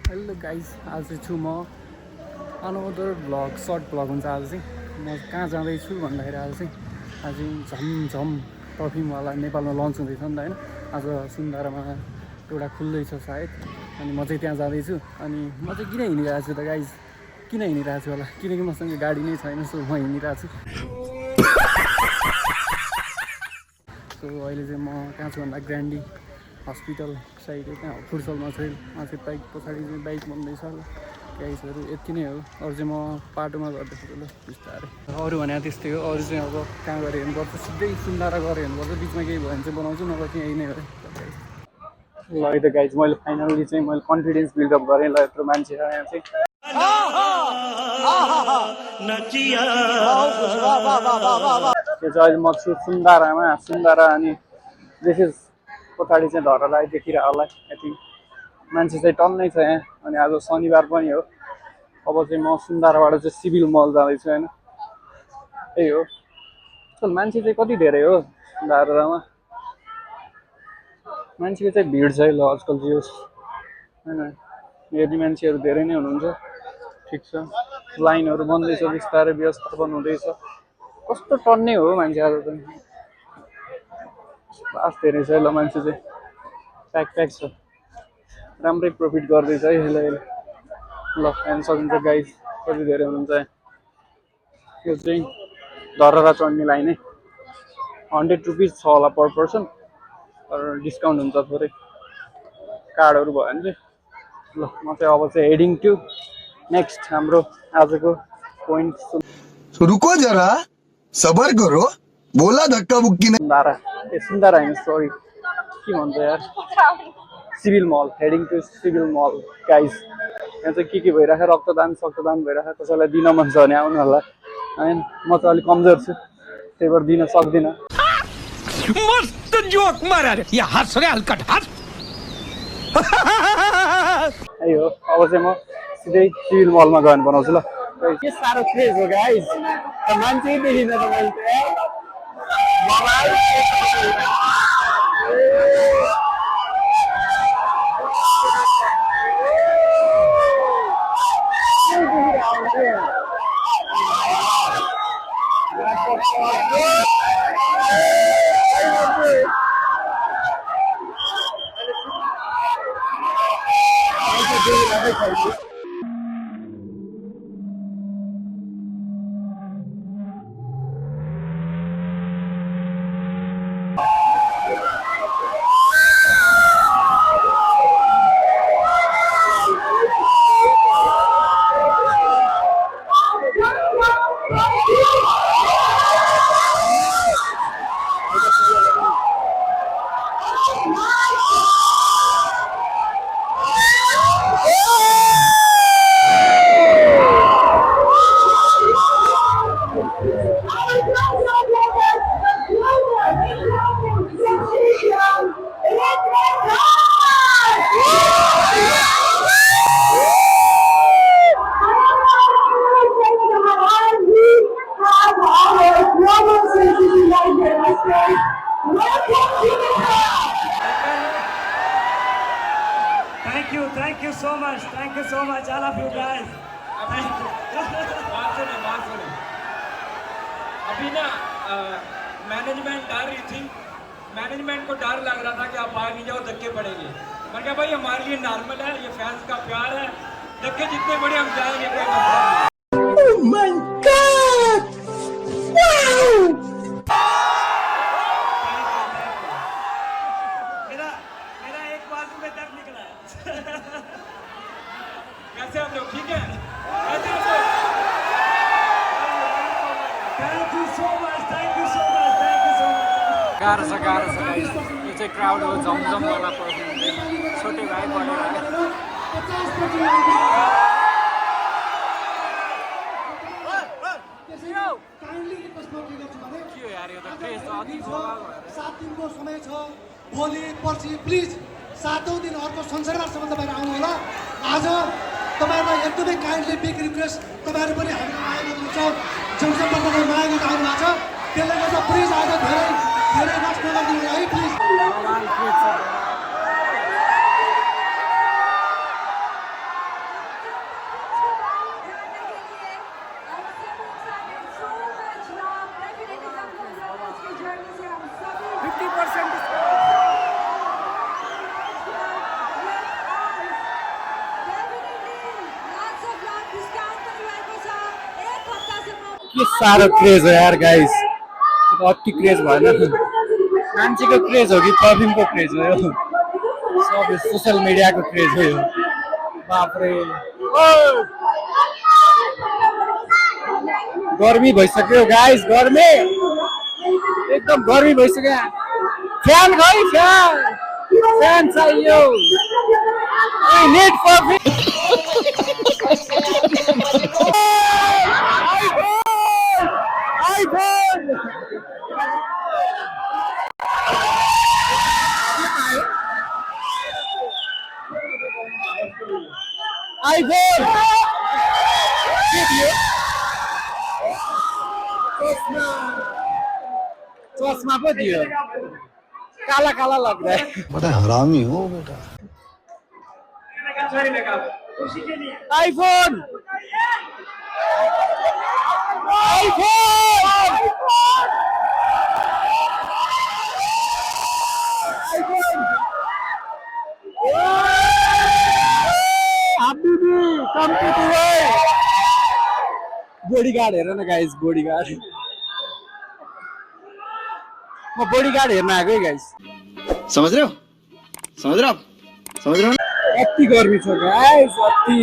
Hello guys, आज चाहिँ छु म अनदर भ्लग, सर्ट भ्लग हुन्छ आज चाहिँ। म कहाँ जाँदैछु भन्दाखेरि आज झमझम पर्फ्युमवाला नेपालमा लन्च हुँदैछ नि त होइन। आज सुन्दारामा एउटा खुल्दैछ सायद, अनि म चाहिँ त्यहाँ जाँदैछु। अनि म चाहिँ किन हिँडिरहेको छु त गाइज, किन हिँडिरहेको छु होला, किनकि मसँग गाडी नै छैन, सो म हिँडिरहेको छु। सो अहिले चाहिँ म कहाँ छु भन्दा ग्रान्डी हस्पिटल साइड कहाँ फुर्सलमा चाहिँ बाइक पछाडि चाहिँ बाइक बन्दैछ ल गाइसहरू। यति नै हो, अरू चाहिँ म बाटोमा गर्दैछु ल बिस्तारै। अरू भने त्यस्तै हो, अरू चाहिँ अब कहाँ गएर हेर्नुपर्छ, सिधै सुन्दारा गएर हेर्नुपर्छ। बिचमा केही भयो भने चाहिँ बनाउँछु, नभए चाहिँ यही नै हो ल। है त गाइज, मैले फाइनल्ली चाहिँ मैले कन्फिडेन्स बिल्डअप गरेँ ल। यत्रो मान्छे छ यहाँ चाहिँ। त्यो चाहिँ अहिले म छु सुन्दारामा, सुन्दारा। अनि विशेष पछाडि चाहिँ धरहरा देखिरह होला। यति मान्छे चाहिँ टन्नै छ यहाँ। अनि आज शनिबार पनि हो। अब चाहिँ म सुन्दाराबाट चाहिँ सिभिल मल जाँदैछु होइन, त्यही हो। मान्छे चाहिँ कति धेरै हो सुन्दारामा, मान्छेको चाहिँ भिड छ ल आजकल चाहिँ होइन। यदि मान्छेहरू धेरै नै हुनुहुन्छ ठिक छ। लाइनहरू बन्दैछ, बिस्तारै व्यवस्थापन हुँदैछ। कस्तो टन्नै हो मान्छे आज त, लास धेरै छ ल मान्छे चाहिँ। प्याक छ, राम्रै प्रफिट गर्दैछ है यसले ल। हेर्न सकिन्छ गाइस कति धेरै हुनुहुन्छ। यो चाहिँ धरहरा चढ्ने लाइन है, 100 रुपिस छ होला पर पर्सन, तर डिस्काउन्ट हुन्छ थोरै कार्डहरू भयो भने चाहिँ ल। म चाहिँ अब चाहिँ हेडिङ टु नेक्स्ट हाम्रो आजको पोइन्ट रुको जरा सबर करो बोला धक्का बुक्की नहीं। सुन्दारा, ए सुन्दारा होइन सरी, के भन्छ यार, civil mall. Heading to civil mall guys. यहाँ चाहिँ के भइरहेको, रक्तदान सक्तदान भइरहेको। कसैलाई दिन मन छ भने आउनु होला होइन। म चाहिँ अलिक कमजोर छु, त्यही भएर दिन सक्दिनँ। मस्त जोक मारा रे, या हंस रे हल्कट हंस। यही हो, अब चाहिँ म सिधै सिभिल मलमा गएर बनाउँछु ल। के साह्रो क्रेज हो गाइस, मान्छे देखिन त मैले Thank you so much. I love you guys. Thank you. अभी ना मैनेजमेंट डर रही थी, मैनेजमेंट को डर लग रहा था कि आप आगे जाओ धक्के पड़ेंगे। मैंने कहा भाई हमारे लिए नॉर्मल है, ये फैंस का प्यार है, धक्के जितने बड़े हम जाएंगे कोई मसला नहीं। Oh my God! Wow! मेरा एक बाजू में दर्द निकला है। कैसे आप लोग ठीक है? Thank you so much. गाह्रो छ गाइस। यो चाहिँ क्राउड हो, झमझमवाला पर्फ्युम। छोटे भाइ बढे भाइ के हो यार, यो त क्रेज अति बवाल भएर। 7 दिनको समय छ, भोलि पर्सि प्लिज 7औं दिन अर्को संसारसम्म तपाईहरु आउनु होला। आज तपाईहरुलाई एकदमै काइन्डली बिग रिक्वेस्ट, तपाईहरु पनि हामीलाई माया गर्नुहुन्छ, जमजमबाट माया गर्दै आउनु भएको छ। त्यसले गर्दा प्लिज आज धेरै नष्ट नगरिदिनु है प्लिज। के साह्रो क्रेज हो यार गाइस, अति क्रेज भएन, मान्छेको क्रेज हो कि परफ्युमको क्रेज हो यो, सब सोसियल मिडियाको क्रेज हो यो। बापरे गर्मी भइसक्यो गाइस, गर्मी एकदम गर्मी भइसक्यो। फ्यान खै फ्यान, फ्यान चाहियो। नेट परफ्युम आइफोन आइफोन के दियो? चस्मा पो दियो, काला काला लग रहा है। बड़ा हरामी हो बेटा। आइफोन आइफोन हाबिबी come to Dubai. Bodyguard here न गाइस, बॉडीगार्ड, म बॉडीगार्ड हेर्न आएको है गाइस। समझ रहे हो, समझ रहे हो आप, समझ रहे हो? अति गर्मी छ गाइस, अति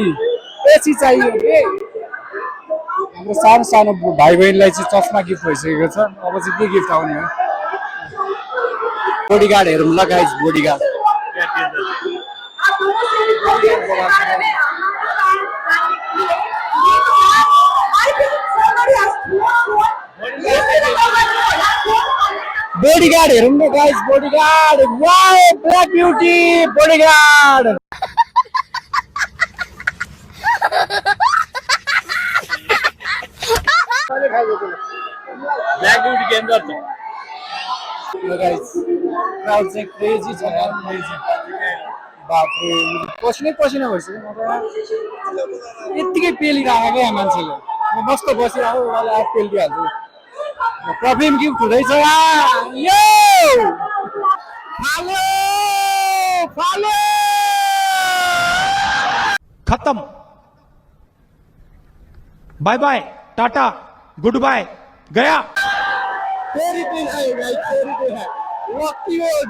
एसी चाहियो के। हाम्रो सानो सानो भाइ बहिनीलाई चाहिँ चस्मा गिफ्ट भइसकेको छ, अब चाहिँ के गिफ्ट आउने हो? बॉडीगार्ड हेरौँ ल गाइस, बॉडीगार्ड। बॉडीगार्ड हेरौँ न guys, bodyguard. Wow black beauty bodyguard. Black beauty के अंदर तो गाइस क्राउड चाहिँ क्रेजी छ यार, क्रेजी। बाप रे पसिनै पसिना भइसक्यो म त, यत्तिकै पेलिरहेको क्या मान्छेले। म मस्त बसिरहेको, मलाई आफ पेलिहाल्छु। परफ्युम गिफ्ट हुँदैछ यो, फालो फालो। खत्म, बाय बाय, टाटा, गुड बाय, गया। तेरी पे है गाइस, तेरी पे है लकी वन।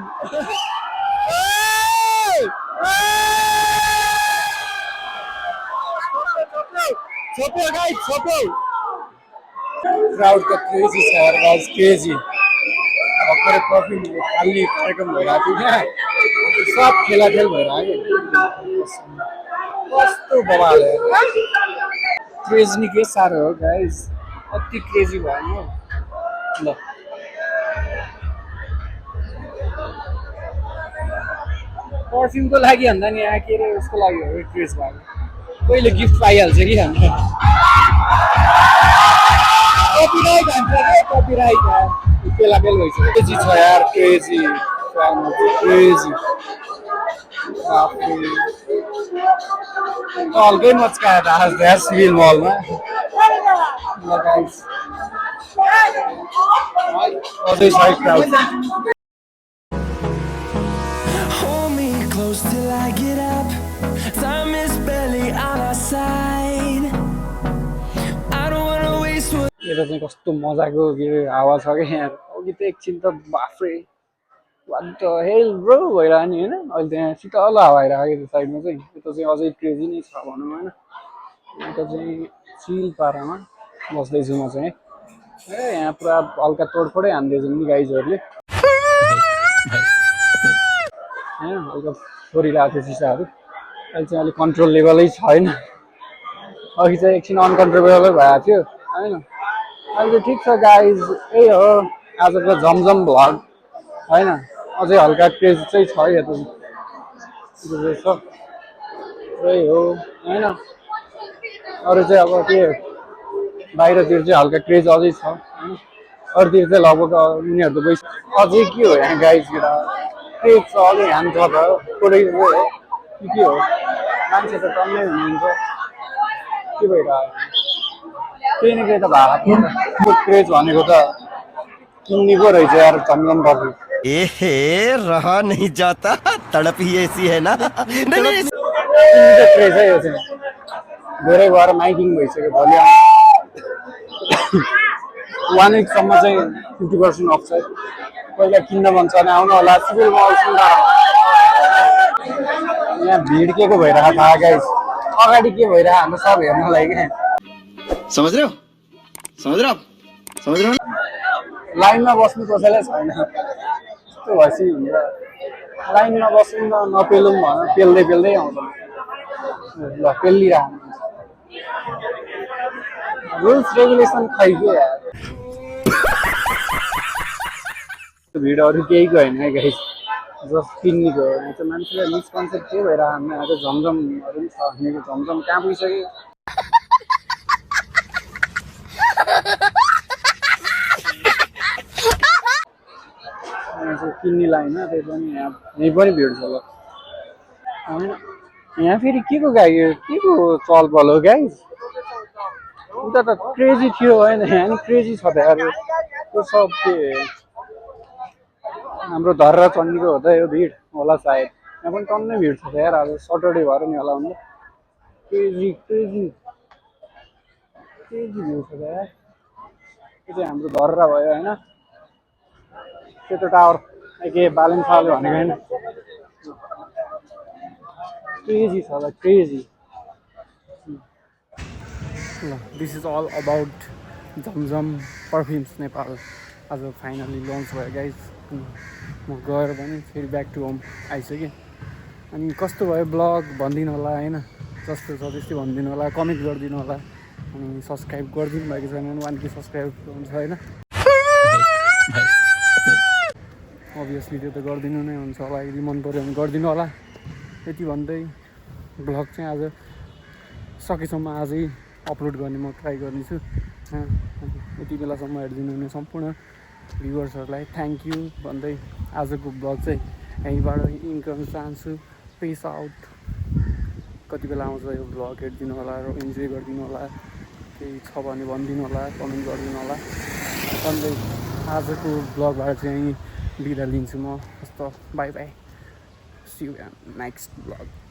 छोटो गाइस, छोटो। क्राउड का क्रेजी छ यार गाइस, क्रेजी। भर्खरै परफ्युम खाली कार्यक्रम भइरहेको थियो क्या, सब खेलाखेल भइरहेको। कस्तो बवाल हो क्रेजी नि के साह्रो हो गाइस, अति क्रेजी भयो नि ल। पर्फ्युमको लागि भन्दा नि यहाँ के अरे उसको लागि हो क्रेज भएको, कहिले गिफ्ट पाइहाल्छ कि हाम्रो। कपिराइट हान्छ क्या, कपिराइट बेला बेल भइसक्यो। क्रेजी छ यार, क्रेजी क्रेजी। हल्कै मच्काएर आज यार सिभिल मलमा ल गाइस, अझै छ crowd. Hold me close till I get up. Time is barely on our side. I don't wanna waste what. यता चाहिँ कस्तो मजाको के हावा छ क्या यार। अघि त एकछिन त बाफ्रे वाट द हेल ब्रो भइरह्यो नि होइन। अहिले त यहाँ शीतल हावा आइरहेको यो साइडमा चाहिँ, यता चाहिँ अझै क्रेजी नै छ भनौँ होइन। यता चाहिँ चिल पारामा बस्दैछु म चाहिँ है। यहाँ पुरा हल्का तोडफोडै हान्दैछ नि गाइजहरूले होइन, हल्का फोरिरहेको थियो सिसाहरू। अहिले चाहिँ अलिक कन्ट्रोल लेभलै छैन, अघि चाहिँ एकछिन अनकन्ट्रोलेबलै भएको थियो होइन। अहिले ठिक छ गाइज, यही हो आजको झमझम भ्लग होइन। अझै हल्का क्रेज चाहिँ छ यता चाहिँ छ, त्यही हो होइन। अरू चाहिँ अब के बाहिरतिर चाहिँ हल्का क्रेज अझै छ होइन। अरूतिर चाहिँ लगभग उनीहरू त गइस। अझै के हो यहाँ गाइजतिर क्रेज छ, अझै ह्यान्ड छ त कोही हो के हो, मान्छे त टन्नै हुनुहुन्छ, के भइरहेको केही न केही त भएको क्रेज भनेको त किन्ने पो रहेछ यार झमझम पर्फ्युम। एहे रहा नहीं जाता, तड़प ही ऐसी है ना। क्रेज है यो चाहिँ धेरै भएर माइकिङ भइसक्यो भोलि 1 विकसम्म चाहिँ 50% अफ छ पहिला किन्न मन छ भने आउनु होला सिभिल मल सुन्दा यहाँ भिड के को भइरहेको छ गाइस अगाडि के भइरहेको हाम्रो सब हेर्नलाई के समझ रहे हो लाइनमा बस्नु कसैलाई छैन त्यस्तो भएपछि हुन्छ लाइनमा बस्नु न नपेलौँ भन पेल्दै पेल्दै आउँछ ल पेलिरहेको रुल्स रेगुलेसन खै के यार भिडहरू केही होइन है गाइस जस्ट किन्नेको हो यहाँ चाहिँ मान्छेलाई मिसकन्सेप्ट के भएर हाम्रो यहाँ चाहिँ झमझमहरू पनि छ भनेको झमझम कहाँ पुगिसक्यो यहाँ चाहिँ किन्ने लाइन त्यही पनि यहीँ पनि भिड छ ल होइन यहाँ फेरि के को गाई के को चलपल हो गाइस उता त क्रेजी थियो होइन यहाँ नि क्रेजी छ त यार त्यो सब के हाम्रो धर्रा चण्डीको हो त यो भिड होला सायद यहाँ पनि टन्नै भिड छ त यार अब सटरडे भएर नि होला हुन्छ क्रेजी क्रेजी क्रेजी भिड छ त यार त्यो चाहिँ हाम्रो धर्रा भयो होइन सेतो टावर के बालन साले भनेको होइन क्रेजी छ ल क्रेजी ल this is all about Jhamjham perfumes Nepal आज फाइनली लन्च भयो गाइज म गएर पनि फेरि ब्याक टु होम आइसकेँ अनि कस्तो भयो ब्लग भनिदिनु होला होइन जस्तो छ त्यस्तै भनिदिनु होला कमेन्ट गरिदिनु होला अनि सब्सक्राइब गरिदिनु भएको छैन भने 1K सब्सक्राइब हुन्छ होइन अभियसली त्यो त गरिदिनु नै हुन्छ होला यदि मन पऱ्यो भने गरिदिनु होला यति भन्दै ब्लग चाहिँ आज सकेसम्म आजै अपलोड गर्ने म ट्राई गर्नेछु यति बेलासम्म हेरिदिनु हुने सम्पूर्ण भ्युवर्सहरूलाई थ्याङ्क यू भन्दै आजको ब्लग चाहिँ यहीँबाट इन्ड गर्न चाहन्छु पेस आउट कति बेला आउँछ यो ब्लग हेरिदिनु होला र इन्जोय गरिदिनु होला केही छ भने भनिदिनु होला कमेन्ट गरिदिनु होला भन्दै आजको ब्लगबाट चाहिँ बिदा लिन्छु म हस्त bye bye see you next blog